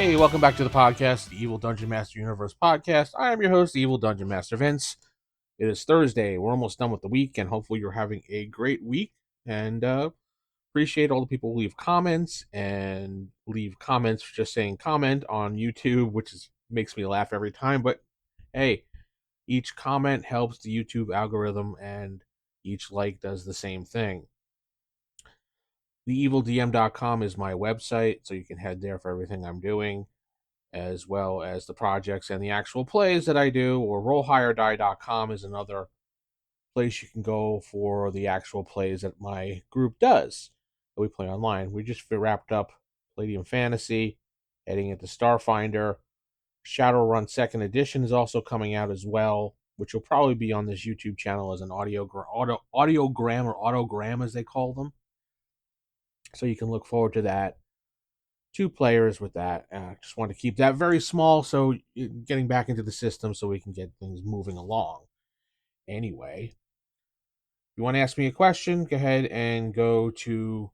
Hey, welcome back to the podcast, the Evil Dungeon Master Universe podcast. I am your host, the Evil Dungeon Master Vince. It is Thursday. We're almost done with the week, and hopefully you're having a great week. And appreciate all the people who leave comments and leave comments for just saying comment on YouTube, which makes me laugh every time. But hey, each comment helps the YouTube algorithm, and each like does the same thing. TheEvilDM.com is my website, so you can head there for everything I'm doing, as well as the projects and the actual plays that I do. Or RollHigherDie.com is another place you can go for the actual plays that my group does that we play online. We just wrapped up Palladium Fantasy, heading into Starfinder. Shadowrun 2nd Edition is also coming out as well, which will probably be on this YouTube channel as an audiogram or autogram as they call them. So you can look forward to that. 2 players with that. Just want to keep that very small, so getting back into the system so we can get things moving along. Anyway, if you want to ask me a question, go ahead and go to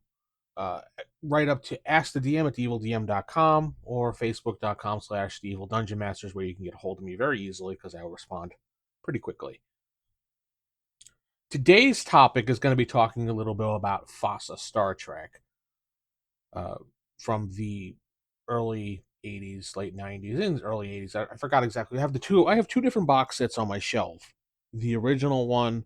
right up to Ask the DM at theevildm.com or facebook.com/theevildungeonmasters, where you can get a hold of me very easily because I will respond pretty quickly. Today's topic is going to be talking a little bit about FASA Star Trek. From the early 80s, late 90s, and early 80s. I forgot exactly. I have 2 different box sets on my shelf. The original one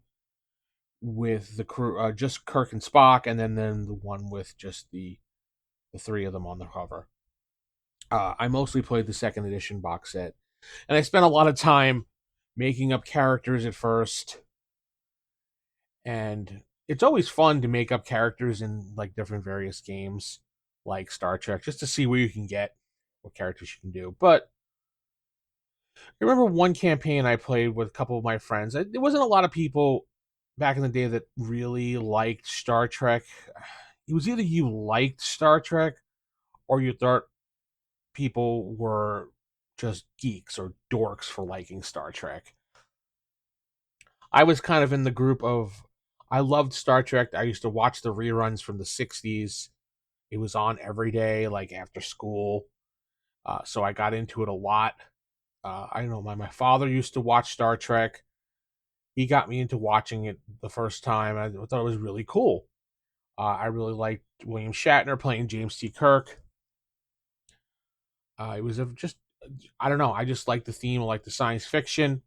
with the crew, just Kirk and Spock, and then the one with just the 3 of them on the cover. I mostly played the 2nd edition box set, and I spent a lot of time making up characters at first. And it's always fun to make up characters in like different various games like Star Trek, just to see where you can get, what characters you can do. But I remember one campaign I played with a couple of my friends. There wasn't a lot of people back in the day that really liked Star Trek. It was either you liked Star Trek or you thought people were just geeks or dorks for liking Star Trek. I was kind of in the group of, I loved Star Trek. I used to watch the reruns from the 60s. It was on every day, like after school. So I got into it a lot. I don't know, my father used to watch Star Trek. He got me into watching it the first time. I thought it was really cool. I really liked William Shatner playing James T. Kirk. It was just, I don't know, I just liked the theme, I liked the science fiction.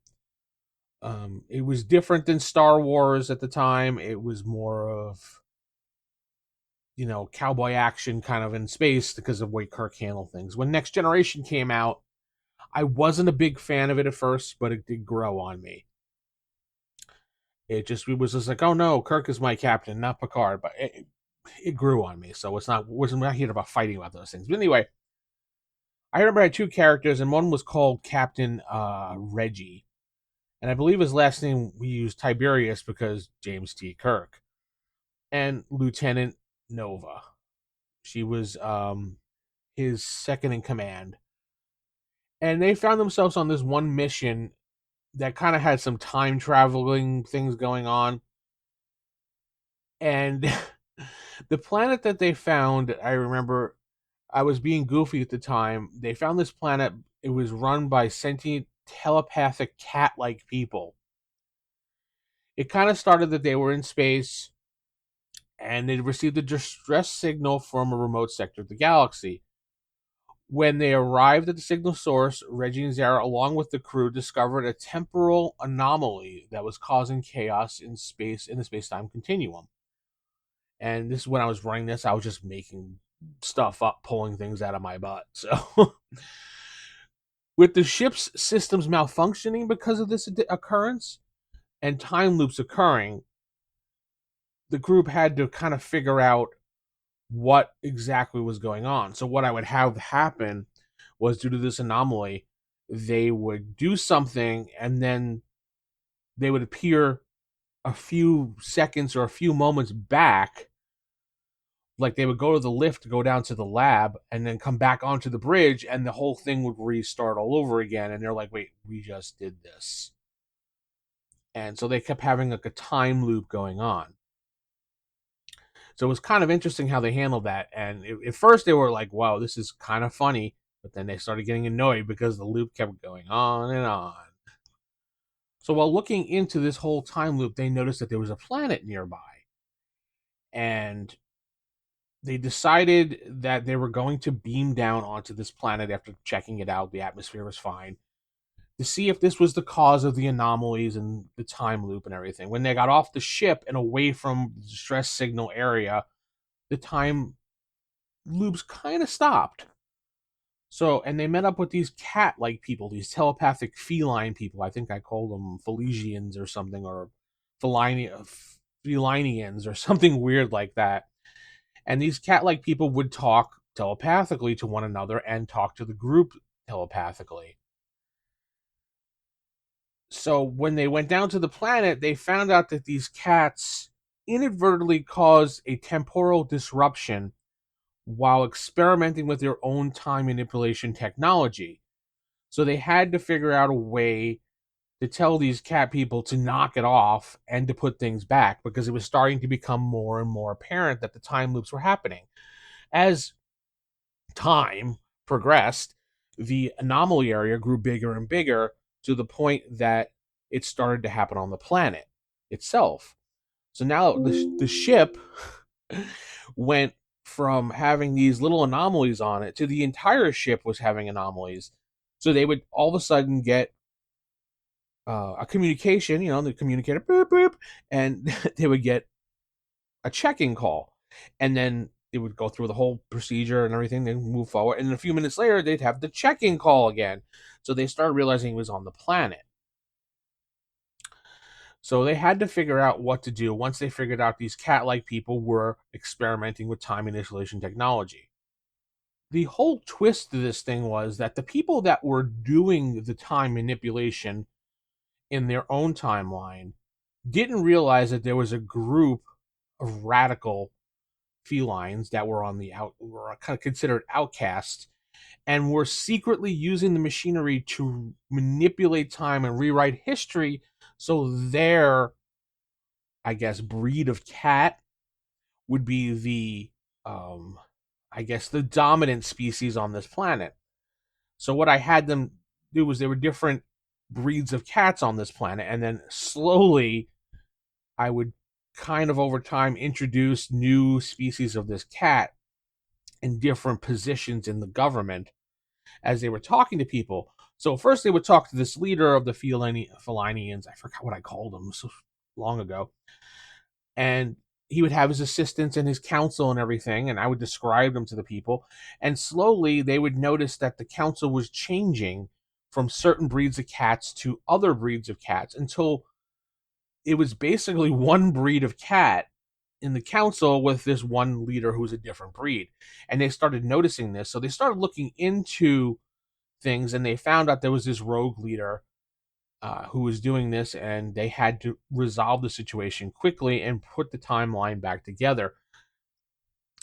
It was different than Star Wars at the time. It was more of, cowboy action kind of in space because of the way Kirk handled things. When Next Generation came out, I wasn't a big fan of it at first, but it did grow on me. It was just like, oh no, Kirk is my captain, not Picard. But it grew on me, so wasn't not here about fighting about those things. But anyway, I remember I had 2 characters, and one was called Captain Reggie, and I believe his last name we used Tiberius because James T. Kirk, and Lieutenant Nova. She was his second in command, and they found themselves on this one mission that kind of had some time traveling things going on. And the planet that they found, I remember I was being goofy at the time. They found this planet. It was run by sentient telepathic cat-like people. It kind of started that they were in space and they received a distress signal from a remote sector of the galaxy. When they arrived at the signal source, Reggie and Zara, along with the crew, discovered a temporal anomaly that was causing chaos in the space-time continuum. And this is when I was running this, I was just making stuff up, pulling things out of my butt. So, with the ship's systems malfunctioning because of this occurrence and time loops occurring, the group had to kind of figure out what exactly was going on. So, what I would have happen was, due to this anomaly, they would do something and then they would appear a few seconds or a few moments back. Like they would go to the lift, go down to the lab, and then come back onto the bridge, and the whole thing would restart all over again. And they're like, wait, we just did this. And so they kept having like a time loop going on. So it was kind of interesting how they handled that. And at first they were like, wow, this is kind of funny. But then they started getting annoyed because the loop kept going on and on. So while looking into this whole time loop, they noticed that there was a planet nearby. And they decided that they were going to beam down onto this planet after checking it out. The atmosphere was fine, to see if this was the cause of the anomalies and the time loop and everything. When they got off the ship and away from the distress signal area, the time loops kind of stopped. So, and they met up with these cat-like people, these telepathic feline people. I think I called them Felonians or something, or Felonians or something weird like that. And these cat-like people would talk telepathically to one another and talk to the group telepathically. So when they went down to the planet, they found out that these cats inadvertently caused a temporal disruption while experimenting with their own time manipulation technology. So they had to figure out a way to tell these cat people to knock it off and to put things back, because it was starting to become more and more apparent that the time loops were happening. As time progressed, the anomaly area grew bigger and bigger to the point that it started to happen on the planet itself. So now the ship went from having these little anomalies on it to the entire ship was having anomalies. So they would all of a sudden get a communication, the communicator, boop, boop, and they would get a checking call. And then it would go through the whole procedure and everything, then move forward. And a few minutes later, they'd have the checking call again. So they started realizing it was on the planet. So they had to figure out what to do once they figured out these cat-like people were experimenting with time manipulation technology. The whole twist to this thing was that the people that were doing the time manipulation in their own timeline didn't realize that there was a group of radical felines that were were kind of considered outcasts, and were secretly using the machinery to manipulate time and rewrite history, so their, I guess, breed of cat would be the I guess the dominant species on this planet. So what I had them do was there were different breeds of cats on this planet, and then slowly I would kind of over time introduce new species of this cat in different positions in the government as they were talking to people. So first they would talk to this leader of the Felonians. I forgot what I called him so long ago. And he would have his assistants and his council and everything, and I would describe them to the people. And slowly they would notice that the council was changing from certain breeds of cats to other breeds of cats until it was basically one breed of cat in the council with this one leader who was a different breed. And they started noticing this. So they started looking into things, and they found out there was this rogue leader who was doing this, and they had to resolve the situation quickly and put the timeline back together.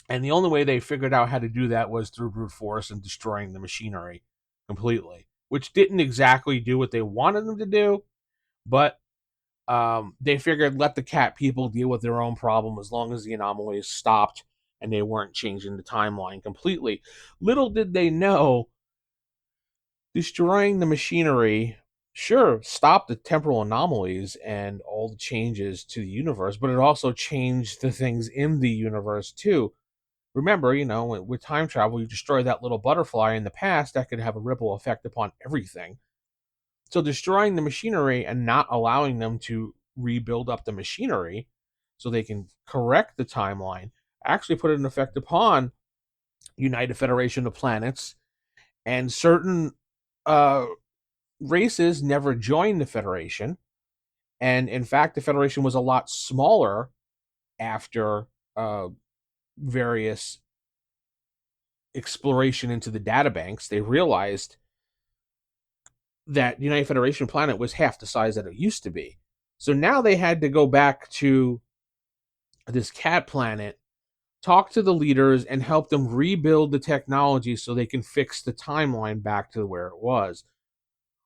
And the only way they figured out how to do that was through brute force and destroying the machinery completely, which didn't exactly do what they wanted them to do, but they figured let the cat people deal with their own problem as long as the anomalies stopped and they weren't changing the timeline completely. Little did they know, destroying the machinery, sure, stopped the temporal anomalies and all the changes to the universe, but it also changed the things in the universe too. Remember, with time travel, you destroy that little butterfly in the past, that could have a ripple effect upon everything. So destroying the machinery and not allowing them to rebuild up the machinery so they can correct the timeline actually put an effect upon United Federation of Planets, and certain uh, races never joined the Federation. And in fact, the Federation was a lot smaller after various exploration into the databanks. They realized that United Federation planet was half the size that it used to be. So now they had to go back to this cat planet, talk to the leaders, and help them rebuild the technology so they can fix the timeline back to where it was.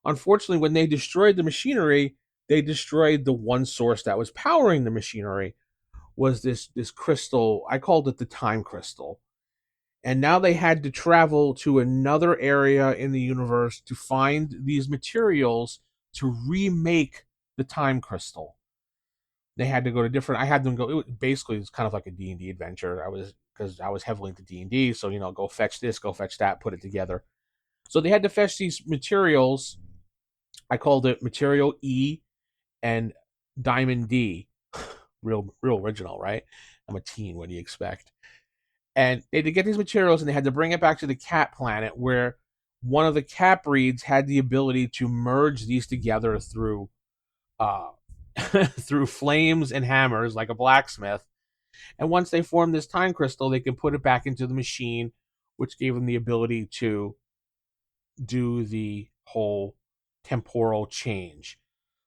Unfortunately, when they destroyed the machinery, they destroyed the one source that was powering the machinery, was this crystal. I called it the time crystal. And now they had to travel to another area in the universe to find these materials to remake the time crystal. They had to go to different. I had them go. Basically, it's kind of like a D&D adventure. Because I was heavily into D&D, so go fetch this, go fetch that, put it together. So they had to fetch these materials. I called it Material E and Diamond D. Real original, right? I'm a teen. What do you expect? And they had to get these materials, and they had to bring it back to the cat planet, where one of the cat breeds had the ability to merge these together through uh, through flames and hammers, like a blacksmith. And once they formed this time crystal, they could put it back into the machine, which gave them the ability to do the whole temporal change.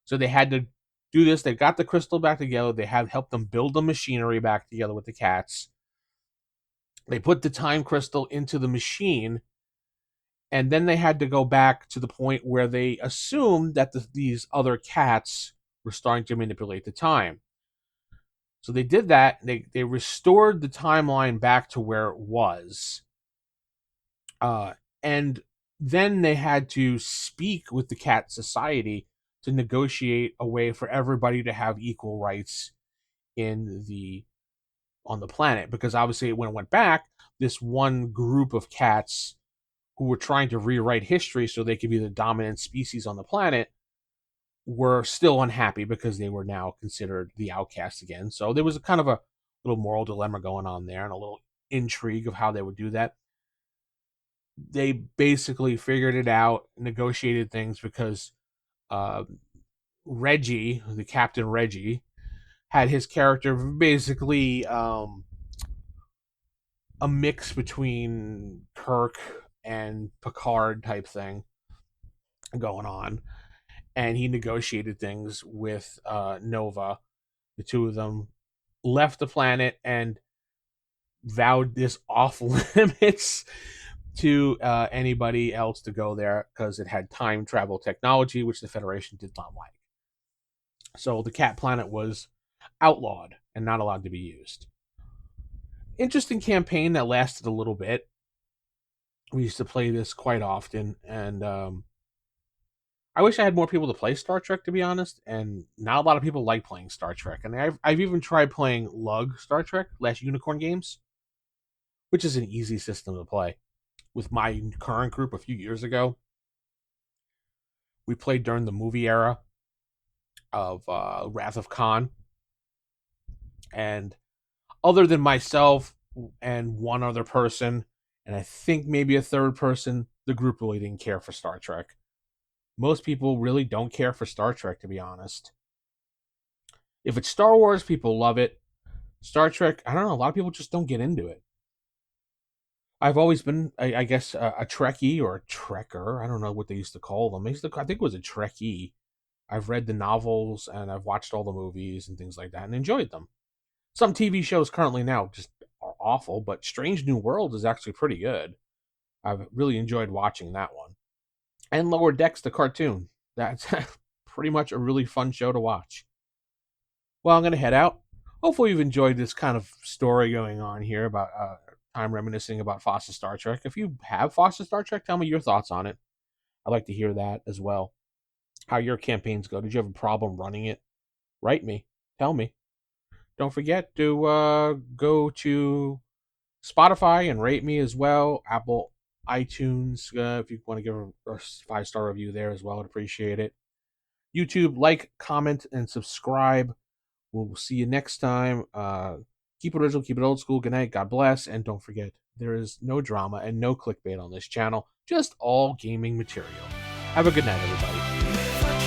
So they had to do this. They got the crystal back together. They had helped them build the machinery back together with the cats. They put the time crystal into the machine, and then they had to go back to the point where they assumed that these other cats were starting to manipulate the time. So they did that. They restored the timeline back to where it was, and then they had to speak with the cat society to negotiate a way for everybody to have equal rights in the on the planet, because obviously when it went back, this one group of cats who were trying to rewrite history so they could be the dominant species on the planet were still unhappy because they were now considered the outcasts again. So there was a kind of a little moral dilemma going on there, and a little intrigue of how they would do that. They basically figured it out, negotiated things, because uh, Reggie, the Captain Reggie, had his character basically a mix between Kirk and Picard type thing going on, and he negotiated things with Nova. The two of them left the planet and vowed this off limits to anybody else to go there, because it had time travel technology, which the Federation did not like. So the cat planet was outlawed and not allowed to be used. Interesting campaign that lasted a little bit. We used to play this quite often, and I wish I had more people to play Star Trek, to be honest. And not a lot of people like playing Star Trek. And I've even tried playing Lug Star Trek, Last Unicorn Games, which is an easy system to play. With my current group a few years ago, we played during the movie era of Wrath of Khan. And other than myself and one other person, and I think maybe a third person, the group really didn't care for Star Trek. Most people really don't care for Star Trek, to be honest. If it's Star Wars, people love it. Star Trek, I don't know, a lot of people just don't get into it. I've always been, I guess, a Trekkie or a Trekker. I don't know what they used to call them. I think it was a Trekkie. I've read the novels and I've watched all the movies and things like that and enjoyed them. Some TV shows currently now just are awful, but Strange New World is actually pretty good. I've really enjoyed watching that one. And Lower Decks, the cartoon. That's pretty much a really fun show to watch. Well, I'm going to head out. Hopefully, you've enjoyed this kind of story going on here about time reminiscing about FASA Star Trek. If you have FASA Star Trek, tell me your thoughts on it. I'd like to hear that as well. How your campaigns go. Did you have a problem running it? Write me. Tell me. Don't forget to go to Spotify and rate me as well. Apple, iTunes, if you want to give a 5-star review there as well, I'd appreciate it. YouTube, like, comment, and subscribe. We'll see you next time. Keep it original, keep it old school. Good night, God bless, and don't forget, there is no drama and no clickbait on this channel, just all gaming material. Have a good night, everybody.